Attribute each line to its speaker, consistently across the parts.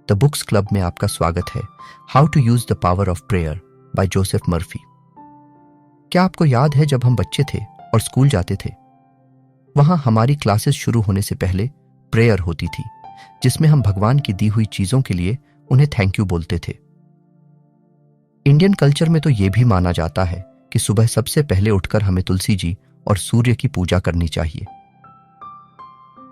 Speaker 1: The books club में आपका स्वागत है। How to use the power of prayer by Joseph Murphy. क्या आपको याद है जब हम बच्चे थे और स्कूल जाते थे, वहां हमारी क्लासेस शुरू होने से पहले प्रेयर होती थी, जिसमें हम भगवान की दी हुई चीजों के लिए उन्हें थैंक यू बोलते थे। इंडियन कल्चर में तो यह भी माना जाता है कि सुबह सबसे पहले उठकर हमें तुलसी जी और सूर्य की पूजा करनी चाहिए।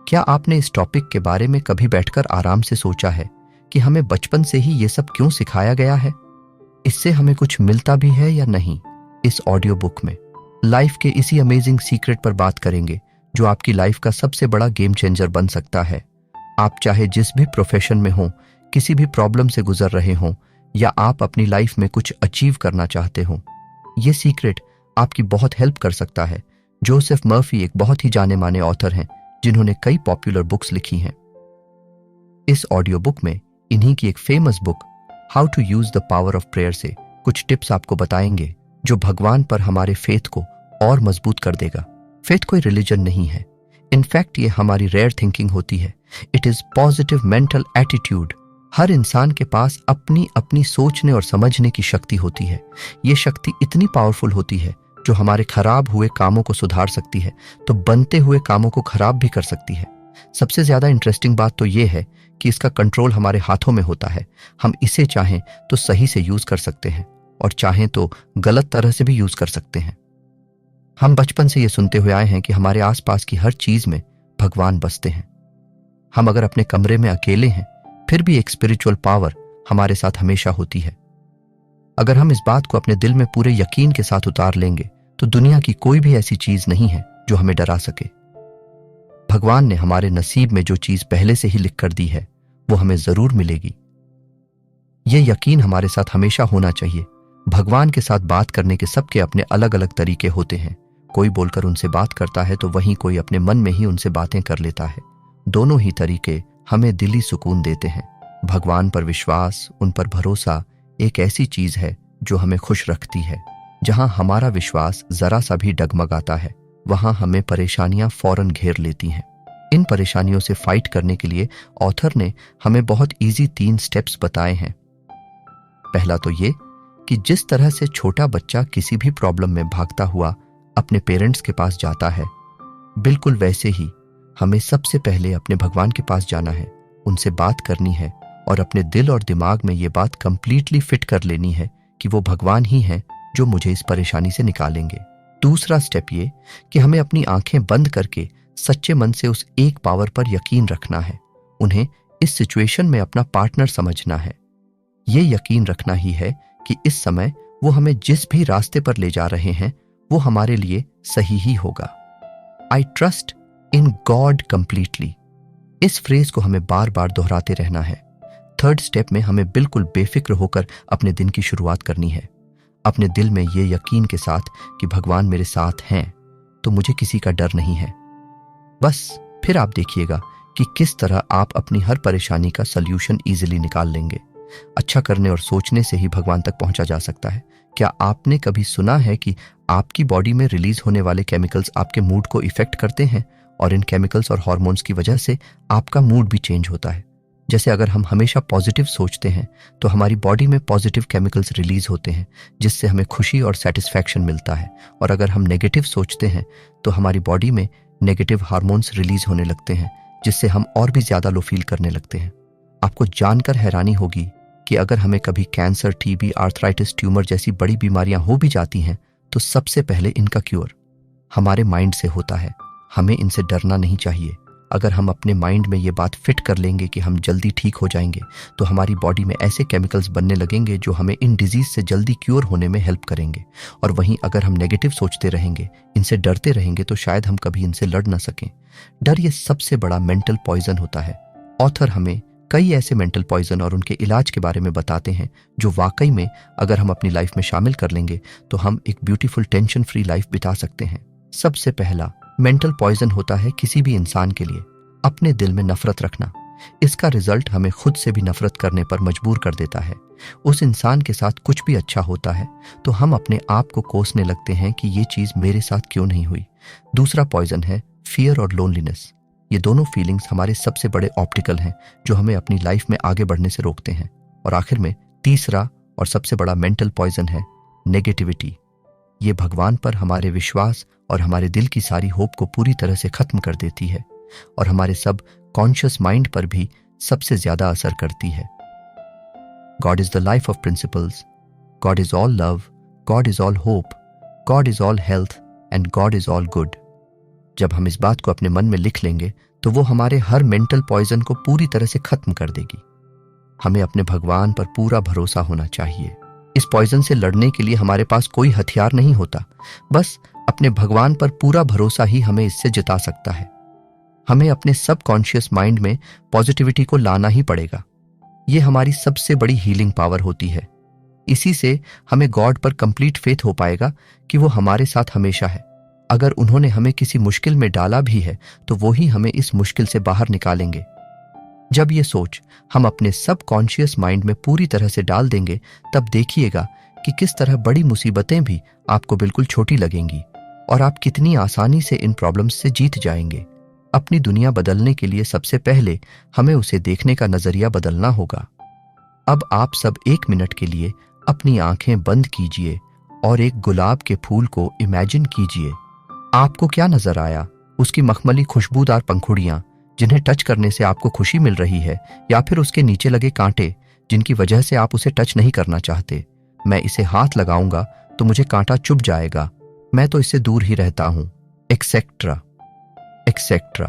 Speaker 1: क्या आपने इस टॉपिक के बारे में कभी बैठकर आराम से सोचा है कि हमें बचपन से ही ये सब क्यों सिखाया गया है? इससे हमें कुछ मिलता भी है या नहीं? इस ऑडियो बुक में लाइफ के इसी अमेजिंग सीक्रेट पर बात करेंगे जो आपकी लाइफ का सबसे बड़ा गेम चेंजर बन सकता है। आप चाहे जिस भी प्रोफेशन में हो, किसी भी प्रॉब्लम से गुजर रहे हो, या आप अपनी लाइफ में कुछ अचीव करना चाहते हो, ये सीक्रेट आपकी बहुत हेल्प कर सकता है। जोसेफ मर्फी एक बहुत ही जाने माने ऑथर हैं जिन्होंने कई पॉपुलर बुक्स लिखी हैं। इस ऑडियो बुक में इन्हीं की एक famous book how to use the power of prayer से कुछ टिप्स आपको बताएंगे जो भगवान पर हमारे फेथ को और मजबूत कर देगा। फेथ कोई रिलीजन नहीं है, इनफैक्ट ये हमारी रेयर थिंकिंग होती है। It is positive mental attitude. हर इंसान के पास अपनी अपनी सोचने और समझने की शक्ति होती है। ये शक्ति इतनी पावरफुल होती है जो हमारे खराब हुए कामों को सुधार सकती है, तो बनते हुए कामों को खराब भी कर सकती है। सबसे ज्यादा इंटरेस्टिंग बात तो ये है कि इसका कंट्रोल हमारे हाथों में होता है। हम इसे चाहें तो सही से यूज कर सकते हैं और चाहें तो गलत तरह से भी यूज कर सकते हैं। हम बचपन से ये सुनते हुए आए हैं कि हमारे आसपास की हर चीज में भगवान बसते हैं। हम अगर अपने कमरे में अकेले हैं, फिर भी एक स्पिरिचुअल पावर हमारे साथ हमेशा होती है। अगर हम इस बात को अपने दिल में पूरे यकीन के साथ उतार लेंगे तो दुनिया की कोई भी ऐसी चीज नहीं है जो हमें डरा सके। भगवान ने हमारे नसीब में जो चीज पहले से ही लिख कर दी है वो हमें जरूर मिलेगी। ये यकीन हमारे साथ हमेशा होना चाहिए। भगवान के साथ बात करने के सबके अपने अलग अलग तरीके होते हैं। कोई बोलकर उनसे बात करता है तो वहीं कोई अपने मन में ही उनसे बातें कर लेता है। दोनों ही तरीके हमें दिली सुकून देते हैं। भगवान पर विश्वास, उन पर भरोसा एक ऐसी चीज है जो हमें खुश रखती है। जहां हमारा विश्वास जरा सा भी डगमगाता है, वहां हमें परेशानियां फौरन घेर लेती हैं। इन परेशानियों से फाइट करने के लिए ऑथर ने हमें बहुत इजी 3 स्टेप्स बताए हैं। पहला तो ये कि जिस तरह से छोटा बच्चा किसी भी प्रॉब्लम में भागता हुआ अपने पेरेंट्स के पास जाता है, बिल्कुल वैसे ही हमें सबसे पहले अपने भगवान के पास जाना है, उनसे बात करनी है और अपने दिल और दिमाग में ये बात कंप्लीटली फिट कर लेनी है कि वो भगवान ही हैं जो मुझे इस परेशानी से निकालेंगे। दूसरा स्टेप ये कि हमें अपनी आंखें बंद करके सच्चे मन से उस एक पावर पर यकीन रखना है। उन्हें इस सिचुएशन में अपना पार्टनर समझना है। ये यकीन रखना ही है कि इस समय वो हमें जिस भी रास्ते पर ले जा रहे हैं वो हमारे लिए सही ही होगा। I trust in God completely. इस फ्रेज को हमें बार बार दोहराते रहना है। थर्ड स्टेप में हमें बिल्कुल बेफिक्र होकर अपने दिन की शुरुआत करनी है, अपने दिल में ये यकीन के साथ कि भगवान मेरे साथ हैं तो मुझे किसी का डर नहीं है। बस फिर आप देखिएगा कि किस तरह आप अपनी हर परेशानी का सल्यूशन इजीली निकाल लेंगे। अच्छा करने और सोचने से ही भगवान तक पहुंचा जा सकता है। क्या आपने कभी सुना है कि आपकी बॉडी में रिलीज होने वाले केमिकल्स आपके मूड को इफेक्ट करते हैं और इन केमिकल्स और हार्मोन्स की वजह से आपका मूड भी चेंज होता है? जैसे अगर हम हमेशा पॉजिटिव सोचते हैं तो हमारी बॉडी में पॉजिटिव केमिकल्स रिलीज होते हैं जिससे हमें खुशी और सेटिस्फैक्शन मिलता है, और अगर हम नेगेटिव सोचते हैं तो हमारी बॉडी में नेगेटिव हार्मोन्स रिलीज होने लगते हैं जिससे हम और भी ज्यादा लो फील करने लगते हैं। आपको जानकर हैरानी होगी कि अगर हमें कभी कैंसर, टीबी, आर्थराइटिस, ट्यूमर जैसी बड़ी बीमारियां हो भी जाती हैं तो सबसे पहले इनका क्योर हमारे माइंड से होता है। हमें इनसे डरना नहीं चाहिए। अगर हम अपने माइंड में ये बात फिट कर लेंगे कि हम जल्दी ठीक हो जाएंगे तो हमारी बॉडी में ऐसे केमिकल्स बनने लगेंगे जो हमें इन डिजीज से जल्दी क्योर होने में हेल्प करेंगे। और वहीं अगर हम नेगेटिव सोचते रहेंगे, इनसे डरते रहेंगे, तो शायद हम कभी इनसे लड़ ना सकें। डर ये सबसे बड़ा मेंटल पॉइजन होता है। ऑथर हमें कई ऐसे मेंटल पॉइजन और उनके इलाज के बारे में बताते हैं जो वाकई में अगर हम अपनी लाइफ में शामिल कर लेंगे तो हम एक ब्यूटीफुल टेंशन फ्री लाइफ बिता सकते हैं। सबसे पहला मेंटल पॉइजन होता है किसी भी इंसान के लिए अपने दिल में नफरत रखना। इसका रिजल्ट हमें खुद से भी नफरत करने पर मजबूर कर देता है। उस इंसान के साथ कुछ भी अच्छा होता है तो हम अपने आप को कोसने लगते हैं कि ये चीज मेरे साथ क्यों नहीं हुई। दूसरा पॉइजन है फियर और लोनलीनेस। ये दोनों फीलिंग्स हमारे सबसे बड़े ऑब्स्टिकल हैं जो हमें अपनी लाइफ में आगे बढ़ने से रोकते हैं। और आखिर में तीसरा और सबसे बड़ा मेंटल पॉइजन है नेगेटिविटी। ये भगवान पर हमारे विश्वास और हमारे दिल की सारी होप को पूरी तरह से खत्म कर देती है और हमारे सब कॉन्शियस माइंड पर भी सबसे ज्यादा असर करती है। God is the life of principles, God is all love, God is all hope, God is all health and God is all good. जब हम इस बात को अपने मन में लिख लेंगे तो वो हमारे हर मेंटल पॉइजन को पूरी तरह से खत्म कर देगी। हमें अपने भगवान पर पूरा भरोसा होना चाहिए। इस पॉइजन से लड़ने के लिए हमारे पास कोई हथियार नहीं होता, बस अपने भगवान पर पूरा भरोसा ही हमें इससे जिता सकता है। हमें अपने सबकॉन्शियस माइंड में पॉजिटिविटी को लाना ही पड़ेगा। ये हमारी सबसे बड़ी हीलिंग पावर होती है। इसी से हमें गॉड पर कंप्लीट फेथ हो पाएगा कि वो हमारे साथ हमेशा है। अगर उन्होंने हमें किसी मुश्किल में डाला भी है तो वो ही हमें इस मुश्किल से बाहर निकालेंगे। जब ये सोच हम अपने सबकॉन्शियस माइंड में पूरी तरह से डाल देंगे तब देखिएगा कि किस तरह बड़ी मुसीबतें भी आपको बिल्कुल छोटी लगेंगी और आप कितनी आसानी से इन प्रॉब्लम्स से जीत जाएंगे। अपनी दुनिया बदलने के लिए सबसे पहले हमें उसे देखने का नजरिया बदलना होगा। अब आप सब 1 मिनट के लिए अपनी आंखें बंद कीजिए और एक गुलाब के फूल को इमेजिन कीजिए। आपको क्या नजर आया? उसकी मखमली खुशबूदार पंखुड़ियां जिन्हें टच करने से आपको खुशी मिल रही है, या फिर उसके नीचे लगे कांटे जिनकी वजह से आप उसे टच नहीं करना चाहते? मैं इसे हाथ लगाऊंगा तो मुझे कांटा चुभ जाएगा, मैं तो इससे दूर ही रहता हूं, एक्सेट्रा एक्सेट्रा।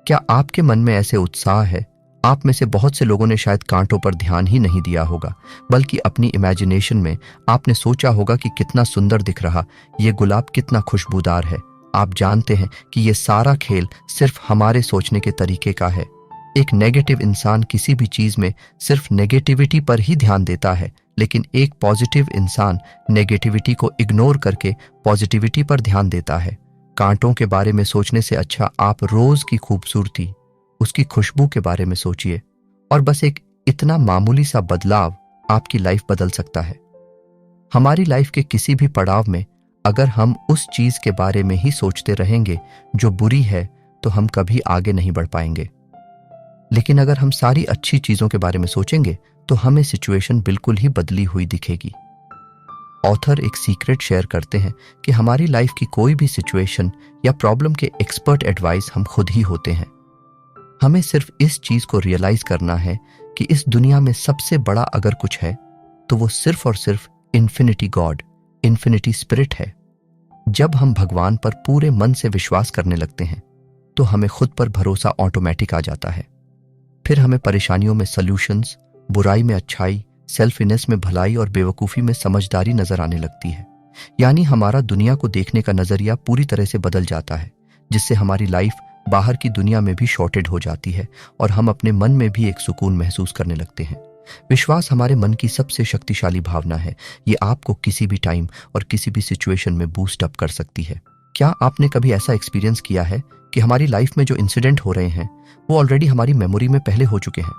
Speaker 1: क्या आपके मन में ऐसे उत्साह है? आप में से बहुत से लोगों ने शायद कांटों पर ध्यान ही नहीं दिया होगा, बल्कि अपनी इमेजिनेशन में आपने सोचा होगा कि कितना सुंदर दिख रहा, ये गुलाब कितना खुशबूदार है। आप जानते हैं कि ये सारा खेल सिर्फ हमारे सोचने के तरीके का है। एक नेगेटिव इंसान किसी भी चीज में सिर्फ नेगेटिविटी पर ही ध्यान देता है, लेकिन एक पॉजिटिव इंसान नेगेटिविटी को इग्नोर करके पॉजिटिविटी पर ध्यान देता है। कांटों के बारे में सोचने से अच्छा आप रोज की खूबसूरती, उसकी खुशबू के बारे में सोचिए, और बस एक इतना मामूली सा बदलाव आपकी लाइफ बदल सकता है। हमारी लाइफ के किसी भी पड़ाव में अगर हम उस चीज के बारे में ही सोचते रहेंगे जो बुरी है तो हम कभी आगे नहीं बढ़ पाएंगे। लेकिन अगर हम सारी अच्छी चीजों के बारे में सोचेंगे तो हमें सिचुएशन बिल्कुल ही बदली हुई दिखेगी। ऑथर एक सीक्रेट शेयर करते हैं कि हमारी लाइफ की कोई भी सिचुएशन या प्रॉब्लम के एक्सपर्ट एडवाइस हम खुद ही होते हैं। हमें सिर्फ इस चीज को रियलाइज करना है कि इस दुनिया में सबसे बड़ा अगर कुछ है तो वो सिर्फ और सिर्फ इन्फिनिटी गॉड, इन्फिनिटी स्पिरिट है। जब हम भगवान पर पूरे मन से विश्वास करने लगते हैं तो हमें खुद पर भरोसा ऑटोमेटिक आ जाता है। फिर हमें परेशानियों में सॉल्यूशंस, बुराई में अच्छाई, सेल्फिनेस में भलाई और बेवकूफ़ी में समझदारी नजर आने लगती है। यानी हमारा दुनिया को देखने का नजरिया पूरी तरह से बदल जाता है, जिससे हमारी लाइफ बाहर की दुनिया में भी शॉर्टेड हो जाती है और हम अपने मन में भी एक सुकून महसूस करने लगते हैं। विश्वास हमारे मन की सबसे शक्तिशाली भावना है। ये आपको किसी भी टाइम और किसी भी सिचुएशन में बूस्ट अप कर सकती है। क्या आपने कभी ऐसा एक्सपीरियंस किया है कि हमारी लाइफ में जो इंसिडेंट हो रहे हैं वो ऑलरेडी हमारी मेमोरी में पहले हो चुके हैं?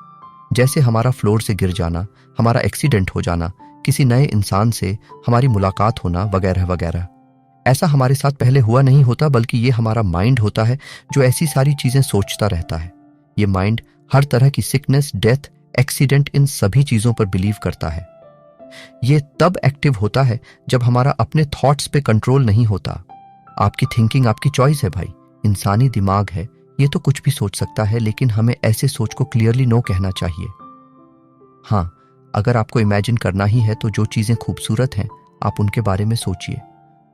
Speaker 1: जैसे हमारा फ्लोर से गिर जाना, हमारा एक्सीडेंट हो जाना, किसी नए इंसान से हमारी मुलाकात होना, वगैरह वगैरह। ऐसा हमारे साथ पहले हुआ नहीं होता, बल्कि ये हमारा माइंड होता है जो ऐसी सारी चीजें सोचता रहता है। ये माइंड हर तरह की सिकनेस, डेथ, एक्सीडेंट, इन सभी चीजों पर बिलीव करता है। ये तब एक्टिव होता है जब हमारा अपने थॉट्स पे कंट्रोल नहीं होता। आपकी थिंकिंग आपकी चॉइस है भाई। इंसानी दिमाग है, ये तो कुछ भी सोच सकता है, लेकिन हमें ऐसे सोच को क्लियरली नो कहना चाहिए। हाँ, अगर आपको इमेजिन करना ही है तो जो चीजें खूबसूरत हैं आप उनके बारे में सोचिए।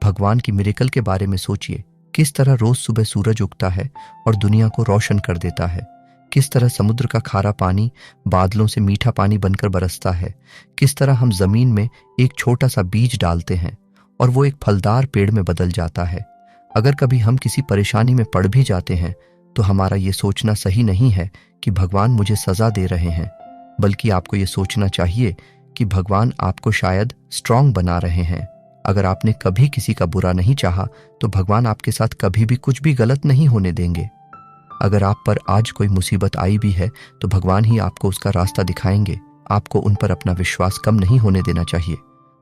Speaker 1: भगवान की मिरेकल के बारे में सोचिए। किस तरह रोज सुबह सूरज उगता है और दुनिया को रोशन कर देता है। किस तरह समुद्र का खारा पानी बादलों से मीठा पानी बनकर बरसता है। किस तरह हम जमीन में एक छोटा सा बीज डालते हैं और वो एक फलदार पेड़ में बदल जाता है। अगर कभी हम किसी परेशानी में पड़ भी जाते हैं तो हमारा ये सोचना सही नहीं है कि भगवान मुझे सजा दे रहे हैं, बल्कि आपको ये सोचना चाहिए कि भगवान आपको शायद स्ट्रांग बना रहे हैं। अगर आपने कभी किसी का बुरा नहीं चाहा तो भगवान आपके साथ कभी भी कुछ भी गलत नहीं होने देंगे। अगर आप पर आज कोई मुसीबत आई भी है तो भगवान ही आपको उसका रास्ता दिखाएंगे। आपको उन पर अपना विश्वास कम नहीं होने देना चाहिए।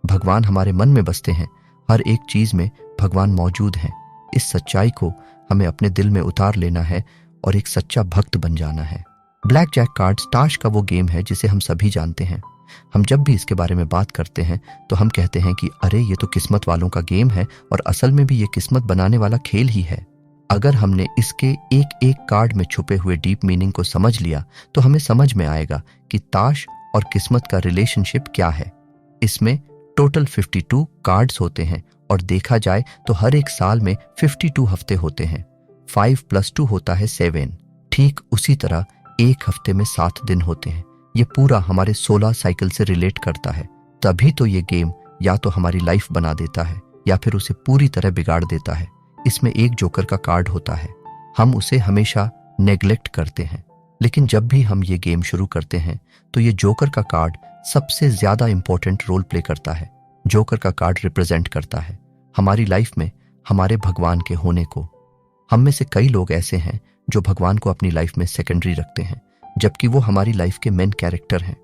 Speaker 1: भगवान हमारे मन में बसते हैं। हर एक चीज में भगवान मौजूद हैं। इस सच्चाई को हमें अपने दिल में उतार लेना है और एक सच्चा भक्त बन जाना है। ब्लैक जैक कार्ड्स ताश का वो गेम है जिसे हम सभी जानते हैं। हम जब भी इसके बारे में बात करते हैं तो हम कहते हैं कि अरे ये तो किस्मत वालों का गेम है, और असल में भी ये किस्मत बनाने वाला खेल ही है। अगर हमने इसके एक एक कार्ड में छुपे हुए डीप मीनिंग को समझ लिया तो हमें समझ में आएगा कि ताश और किस्मत का रिलेशनशिप क्या है। इसमें टोटल 52 कार्ड्स होते हैं और देखा जाए तो हर एक साल में 52 हफ्ते होते हैं। 5 + 2 होता है 7। ठीक उसी तरह एक हफ्ते में 7 दिन होते हैं। ये पूरा हमारे 16 साइकिल से रिलेट करता है। तभी तो ये गेम या तो हमारी लाइफ बना देता है या फिर उसे पूरी तरह बिगाड़ देता है। इसमें एक जोकर का कार्ड होता है। हम उसे हमेशा नेग्लेक्ट करते हैं, लेकिन जब भी हम ये गेम शुरू करते हैं तो ये जोकर का कार्ड सबसे ज्यादा इंपॉर्टेंट रोल प्ले करता है। जोकर का कार्ड रिप्रेजेंट करता है हमारी लाइफ में हमारे भगवान के होने को। हम में से कई लोग ऐसे हैं जो भगवान को अपनी लाइफ में सेकेंडरी रखते हैं, जबकि वो हमारी लाइफ के मेन कैरेक्टर हैं।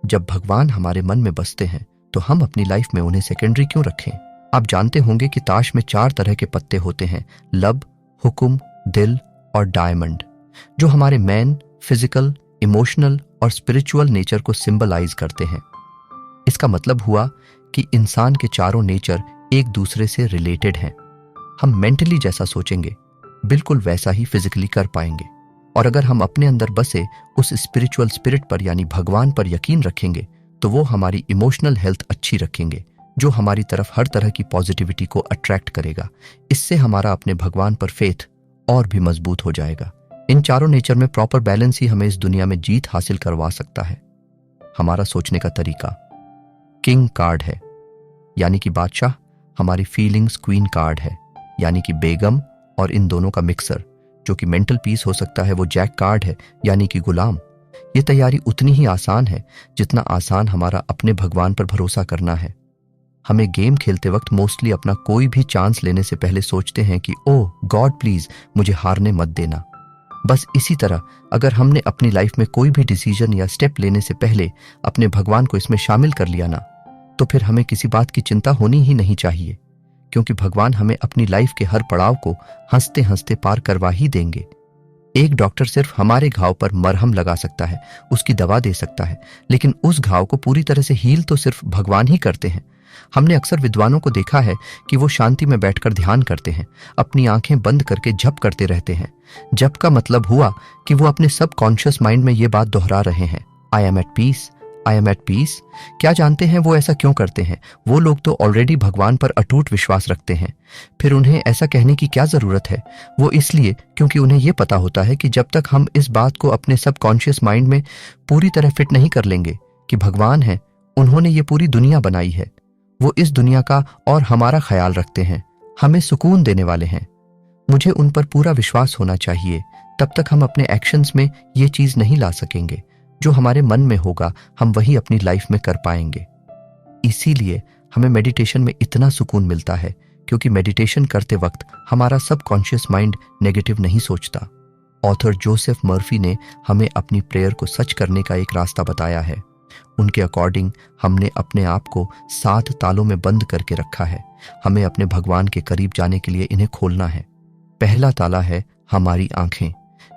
Speaker 1: जब भगवान हमारे मन में बसते हैं तो हम अपनी लाइफ में उन्हें सेकेंडरी क्यों रखें? आप जानते होंगे कि ताश में 4 तरह के पत्ते होते हैं, लब, हुक्म, दिल और डायमंड, जो हमारे मैन, फिजिकल, इमोशनल और स्पिरिचुअल नेचर को सिंबलाइज करते हैं। इसका मतलब हुआ कि इंसान के चारों नेचर एक दूसरे से रिलेटेड हैं। हम मेंटली जैसा सोचेंगे बिल्कुल वैसा ही फिजिकली कर पाएंगे, और अगर हम अपने अंदर बसे उस स्पिरिचुअल स्पिरिट पर यानी भगवान पर यकीन रखेंगे तो वो हमारी इमोशनल हेल्थ अच्छी रखेंगे, जो हमारी तरफ हर तरह की पॉजिटिविटी को अट्रैक्ट करेगा। इससे हमारा अपने भगवान पर फेथ और भी मजबूत हो जाएगा। इन चारों नेचर में प्रॉपर बैलेंस ही हमें इस दुनिया में जीत हासिल करवा सकता है। हमारा सोचने का तरीका किंग कार्ड है यानी कि बादशाह, हमारी फीलिंग्स क्वीन कार्ड है यानी कि बेगम, और इन दोनों का मिक्सर जो कि मेंटल पीस हो सकता है वो जैक कार्ड है यानी कि गुलाम। ये तैयारी उतनी ही आसान है जितना आसान हमारा अपने भगवान पर भरोसा करना है। हमें गेम खेलते वक्त मोस्टली अपना कोई भी चांस लेने से पहले सोचते हैं कि ओह गॉड प्लीज मुझे हारने मत देना। बस इसी तरह अगर हमने अपनी लाइफ में कोई भी डिसीजन या स्टेप लेने से पहले अपने भगवान को इसमें शामिल कर लिया ना, तो फिर हमें किसी बात की चिंता होनी ही नहीं चाहिए, क्योंकि भगवान हमें अपनी लाइफ के हर पड़ाव को हंसते हंसते पार करवा ही देंगे। एक डॉक्टर सिर्फ हमारे घाव पर मरहम लगा सकता है, उसकी दवा दे सकता है, लेकिन उस घाव को पूरी तरह से हील तो सिर्फ भगवान ही करते हैं। हमने अक्सर विद्वानों को देखा है कि वो शांति में बैठकर ध्यान करते हैं, अपनी आंखें बंद करके जप करते रहते हैं। जप का मतलब हुआ कि वो अपने सब कॉन्शियस माइंड में ये बात दोहरा रहे हैं, I am at peace, I am at peace. क्या जानते हैं वो ऐसा क्यों करते हैं? वो लोग तो ऑलरेडी भगवान पर अटूट विश्वास रखते हैं, फिर उन्हें ऐसा कहने की क्या जरूरत है? वो इसलिए क्योंकि उन्हें ये पता होता है कि जब तक हम इस बात को अपने सब कॉन्शियस माइंड में पूरी तरह फिट नहीं कर लेंगे कि भगवान है, उन्होंने ये पूरी दुनिया बनाई है, वो इस दुनिया का और हमारा ख्याल रखते हैं, हमें सुकून देने वाले हैं, मुझे उन पर पूरा विश्वास होना चाहिए, तब तक हम अपने एक्शंस में ये चीज नहीं ला सकेंगे। जो हमारे मन में होगा हम वही अपनी लाइफ में कर पाएंगे। इसीलिए हमें मेडिटेशन में इतना सुकून मिलता है, क्योंकि मेडिटेशन करते वक्त हमारा सबकॉन्शियस माइंड नेगेटिव नहीं सोचता। ऑथर जोसेफ मर्फी ने हमें अपनी प्रेयर को सच करने का एक रास्ता बताया है। उनके अकॉर्डिंग हमने अपने आप को 7 तालों में बंद करके रखा है। हमें अपने भगवान के करीब जाने के लिए इन्हें खोलना है। पहला ताला है हमारी आंखें।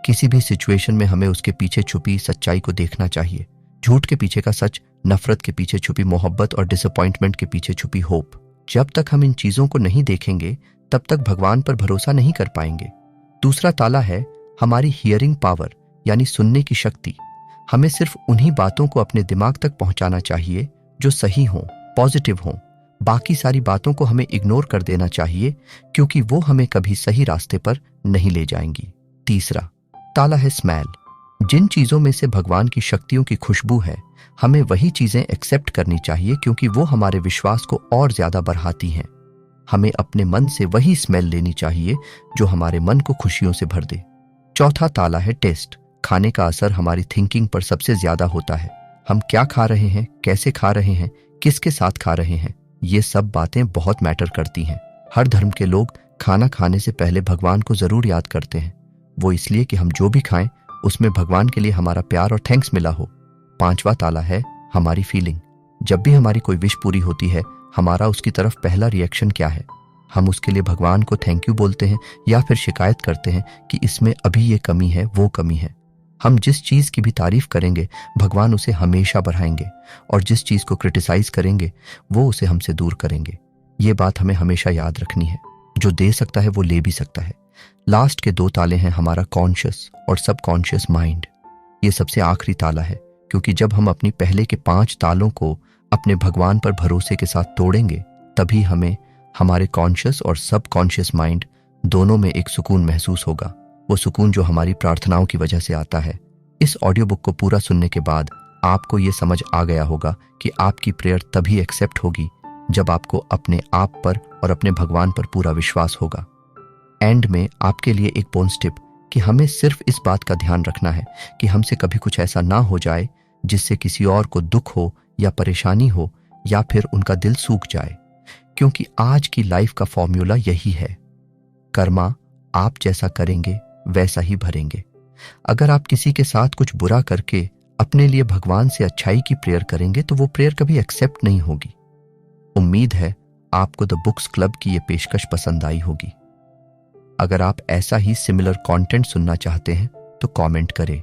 Speaker 1: किसी भी सिचुएशन में हमें उसके पीछे छुपी सच्चाई को देखना चाहिए। झूठ के पीछे का सच, नफरत के पीछे छुपी मोहब्बत और डिसअपॉइंटमेंट के पीछे छुपी होप। जब तक हम इन चीजों को नहीं देखेंगे तब तक भगवान पर भरोसा नहीं कर पाएंगे। दूसरा ताला है हमारी हियरिंग पावर यानी सुनने की शक्ति। हमें सिर्फ उन्हीं बातों को अपने दिमाग तक पहुंचाना चाहिए जो सही हों, पॉजिटिव हों। बाकी सारी बातों को हमें इग्नोर कर देना चाहिए, क्योंकि वो हमें कभी सही रास्ते पर नहीं ले जाएंगी। तीसरा ताला है स्मेल। जिन चीजों में से भगवान की शक्तियों की खुशबू है, हमें वही चीजें एक्सेप्ट करनी चाहिए, क्योंकि वो हमारे विश्वास को और ज्यादा बढ़ाती हैं। हमें अपने मन से वही स्मेल लेनी चाहिए जो हमारे मन को खुशियों से भर दे। चौथा ताला है टेस्ट। खाने का असर हमारी थिंकिंग पर सबसे ज्यादा होता है। हम क्या खा रहे हैं, कैसे खा रहे हैं, किसके साथ खा रहे हैं, ये सब बातें बहुत मैटर करती हैं। हर धर्म के लोग खाना खाने से पहले भगवान को जरूर याद करते हैं। वो इसलिए कि हम जो भी खाएं उसमें भगवान के लिए हमारा प्यार और थैंक्स मिला हो। पांचवा ताला है हमारी फीलिंग। जब भी हमारी कोई विश पूरी होती है, हमारा उसकी तरफ पहला रिएक्शन क्या है? हम उसके लिए भगवान को थैंक यू बोलते हैं या फिर शिकायत करते हैं कि इसमें अभी ये कमी है, वो कमी है। हम जिस चीज़ की भी तारीफ करेंगे भगवान उसे हमेशा बढ़ाएंगे, और जिस चीज़ को क्रिटिसाइज करेंगे वो उसे हमसे दूर करेंगे। ये बात हमें हमेशा याद रखनी है। जो दे सकता है वो ले भी सकता है। लास्ट के 2 ताले हैं हमारा कॉन्शियस और सबकॉन्शियस माइंड। ये सबसे आखिरी ताला है, क्योंकि जब हम अपनी पहले के 5 तालों को अपने भगवान पर भरोसे के साथ तोड़ेंगे तभी हमें हमारे कॉन्शियस और सबकॉन्शियस माइंड दोनों में एक सुकून महसूस होगा। वो सुकून जो हमारी प्रार्थनाओं की वजह से आता है। इस ऑडियो बुक को पूरा सुनने के बाद आपको ये समझ आ गया होगा कि आपकी प्रेयर तभी एक्सेप्ट होगी जब आपको अपने आप पर और अपने भगवान पर पूरा विश्वास होगा। एंड में आपके लिए एक बोनस टिप कि हमें सिर्फ इस बात का ध्यान रखना है कि हमसे कभी कुछ ऐसा ना हो जाए जिससे किसी और को दुख हो या परेशानी हो या फिर उनका दिल सूख जाए, क्योंकि आज की लाइफ का फॉर्मूला यही है, कर्मा आप जैसा करेंगे वैसा ही भरेंगे। अगर आप किसी के साथ कुछ बुरा करके अपने लिए भगवान से अच्छाई की प्रेयर करेंगे तो वो प्रेयर कभी एक्सेप्ट नहीं होगी। उम्मीद है आपको द बुक्स क्लब की ये पेशकश पसंद आई होगी। अगर आप ऐसा ही सिमिलर कंटेंट सुनना चाहते हैं तो कमेंट करें।